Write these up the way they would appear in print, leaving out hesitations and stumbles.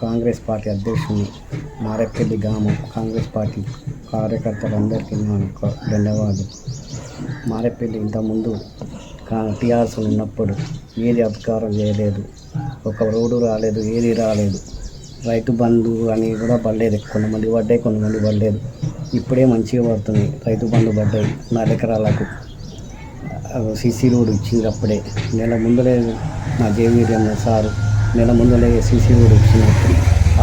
Congress party అధ్యక్షుని మారేపల్లి గ్రామం Congress party కార్యకర్తలందరికీ నాకు ధన్యవాదాలు. మారేపల్లి ఇంతకుముందు టీఆర్ఎస్ ఉన్నప్పుడు ఏది అధికారం చేయలేదు, ఒక రోడ్డు రాలేదు, ఏది రాలేదు. రైతు బంధు అని కూడా పడలేదు, కొంతమంది పడ్డాయి, కొంతమంది పడలేదు. ఇప్పుడే మంచిగా పడుతుంది. రైతు బంధు పడ్డాయి 4 ఎకరాలకు. సీసీ రోడ్ ఇచ్చింది అప్పుడే. నెల ముందలే మా జేవీఎం సారు నెల ముందలే సీసీ రోడ్ ఇచ్చినప్పుడు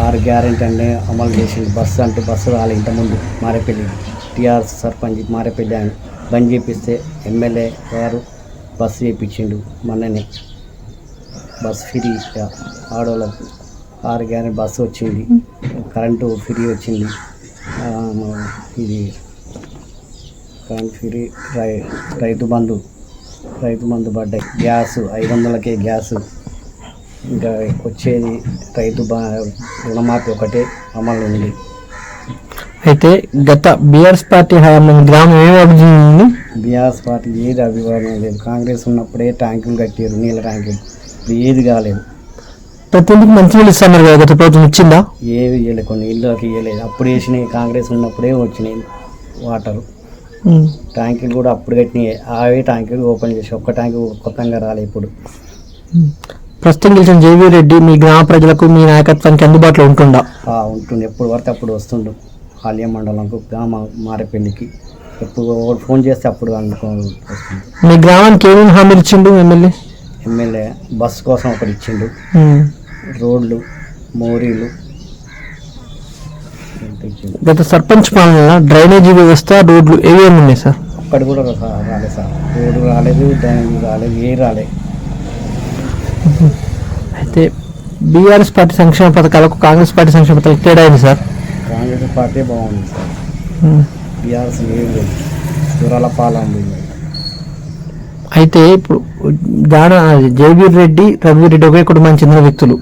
6 గ్యారెంటీ అనే అమలు చేసింది. బస్సు అంటే బస్సు రాలే ఇంతకుముందు. మారేపల్లి టీఆర్ఎస్ సర్పంచ్ మారేపల్లి ఆయన బంద్ చేపిస్తే ఎమ్మెల్యే గారు బస్సు చేయించిండు. మొన్ననే బస్సు ఫ్రీ ఆడవాళ్ళకు 6 గ్యారెంటీ బస్సు వచ్చింది. కరెంటు ఫ్రీ వచ్చింది. ఇది కరెంట్ ఫ్రీ. రైతు బంధు పడ్డాయి. గ్యాస్ 500కే గ్యాస్. ఇంకా వచ్చేది రుణమాఫీ ఒకటే అమలు ఉంది. అయితే గత బీఆర్ఎస్ పార్టీ హయాంలో గ్రామం ఏమి అభివృద్ధి ఉంది? బీఆర్ఎస్ పార్టీ ఏది అభివృద్ధి లేదు. కాంగ్రెస్ ఉన్నప్పుడే ట్యాంకులు కట్టారు, నీళ్ళ ట్యాంకులు. ఇప్పుడు ఏది కాలేదు. ప్రతి ఇంటికి మంచి నీళ్ళు ఇస్తున్నారు కదా, గత ప్రభుత్వం ఇచ్చిందా? ఏవి ఇవ్వలేదు, కొన్ని ఇళ్ళకి ఇవ్వలేదు. అప్పుడు వేసినాయి, కాంగ్రెస్ ఉన్నప్పుడే వచ్చినాయి వాటరు. ట్యాంకులు కూడా అప్పుడు కట్టినాయి. అవే ట్యాంకులు ఓపెన్ చేసి ఒక్క ట్యాంకు కొత్తగా రాలే. ఇప్పుడు ప్రస్తుతం గెలిచిన జేవీ రెడ్డి మీ గ్రామ ప్రజలకు మీ నాయకత్వానికి అందుబాటులో ఉంటుందా? ఉంటుంది. ఎప్పుడు పడితే అప్పుడు వస్తుండు. హాలియా మండలంకు గ్రామ మారేపల్లికి ఎప్పుడు ఫోన్ చేస్తే అప్పుడు అందుకోవాలి వస్తుంది. మీ గ్రామానికి ఏమేమి హామీలు ఇచ్చిండు ఎమ్మెల్యే? బస్సు కోసం ఒకటి ఇచ్చిండు, రోడ్లు, మోరీలు. గత సర్పంచ్ పాలన డ్రైనేజీ వ్యవస్థ, రోడ్లు ఏమేమి ఉన్నాయి సార్? ఒక్కటి కూడా రాలేదు సార్. రోడ్డు రాలేదు, డ్రైనేజ్ రాలేదు, ఏ రాలేదు. అయితే బీఆర్ఎస్ పార్టీ సంక్షేమ పథకాలకు కాంగ్రెస్ పార్టీ సంక్షేమ పథకాలకు తేడా అయింది సార్? కాంగ్రెస్ పార్టీ బాగుంది సార్. బీఆర్ఎస్ లేదు, దూరాల పాలన. అయితే ఇప్పుడు జేవీ రెడ్డి, రఘువీరెడ్డి ఒకే కుటుంబానికి చెందిన వ్యక్తులు.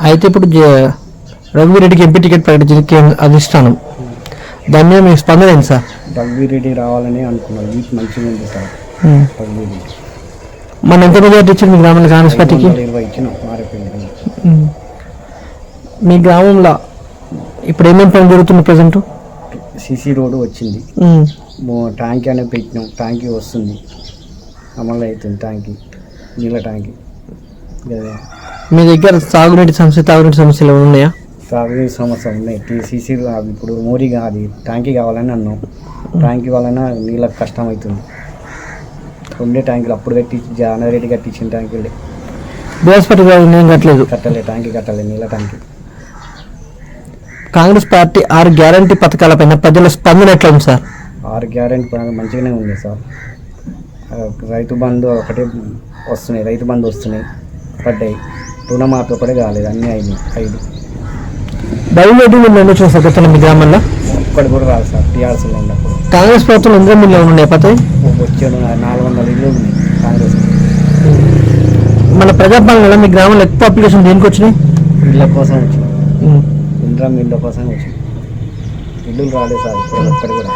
అయితే ఇప్పుడు రఘువీరెడ్డికి ఎంపీ టికెట్ ప్రకటించడానికి అధిష్టానం, దాని మీద మీ స్పందన ఏంటి సార్? రఘువీరెడ్డి రావాలని అనుకున్నాను. వీటి మంచిగా ఉంది సార్. రఘువీరెడ్డి మన ఎంత మెజార్టీ ఇచ్చింది మీ గ్రామంలో కాంగ్రెస్ పార్టీకి? 20 ఇచ్చినాం మారేపల్లి. మీ గ్రామంలో ఇప్పుడు ఏమేమి పని జరుగుతుంది? ప్రజెంట్ సీసీ రోడ్డు వచ్చింది, ట్యాంకీ అనేది పెట్టినాం. ట్యాంకీ వస్తుంది, అమలు అవుతుంది. ట్యాంకీ, నీళ్ళ ట్యాంకీ. మీ దగ్గర సాగునీటి సమస్య, తాగునీటి సమస్యలు ఉన్నాయా? తాగునీటి సమస్య ఉన్నాయి. సీసీ ఇప్పుడు మోరీగా అది ట్యాంకీ కావాలని అన్నాం. ట్యాంకీ వలన నీళ్ళకి కష్టం అవుతుంది. 2 ట్యాంకులు అప్పుడు కట్టించి జనరేట్ కట్టించిన ట్యాంకులు బీఆర్ఎస్ పార్టీ కట్టలే. ట్యాంకీ కట్టలే, నీళ్ళ ట్యాంకీ. కాంగ్రెస్ పార్టీ 6 గ్యారంటీ పథకాలపైన ప్రజల స్పందన ఎట్లా ఉంది సార్? 6 గ్యారంటీ మంచిగానే ఉంది సార్. రైతు బంధు ఒకటే వస్తున్నాయి, రైతు బంధు వస్తున్నాయి, పడ్డాయి. రుణమాఫీ ఒకటే కాలేదు, అన్నీ 5. బయలుదేరి మీరు చూసారు గతంలో మీ గ్రామంలో? ఒక్కటి కూడా రాదు సార్. టీఆర్ఎస్లో ఉన్నప్పుడు కాంగ్రెస్ ప్రభుత్వం ఎందరో మిల్లు ఉన్నాయి, పతాయి వచ్చాడు. 400 ఇళ్ళు ఉన్నాయి కాంగ్రెస్. మన ప్రజాపాలనలో మీ గ్రామంలో ఎక్కువ అప్లికేషన్ దేనికి వచ్చినాయి? ఇళ్ళ కోసం వచ్చినాయి. ఇళ్ళ కోసం వచ్చినాయి. ఇల్లు రాలేదు సార్ ఇప్పుడు ఒక్కటి కూడా.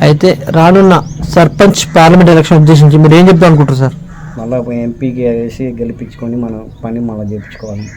అయితే రానున్న సర్పంచ్, పార్లమెంట్ ఎలక్షన్ ఉద్దేశించి మీరు ఏం చెప్తాం అనుకుంటారు సార్? మళ్ళీ ఎంపీకి వేసి గెలిపించుకొని మన పని మళ్ళీ చేయించుకోవాలి.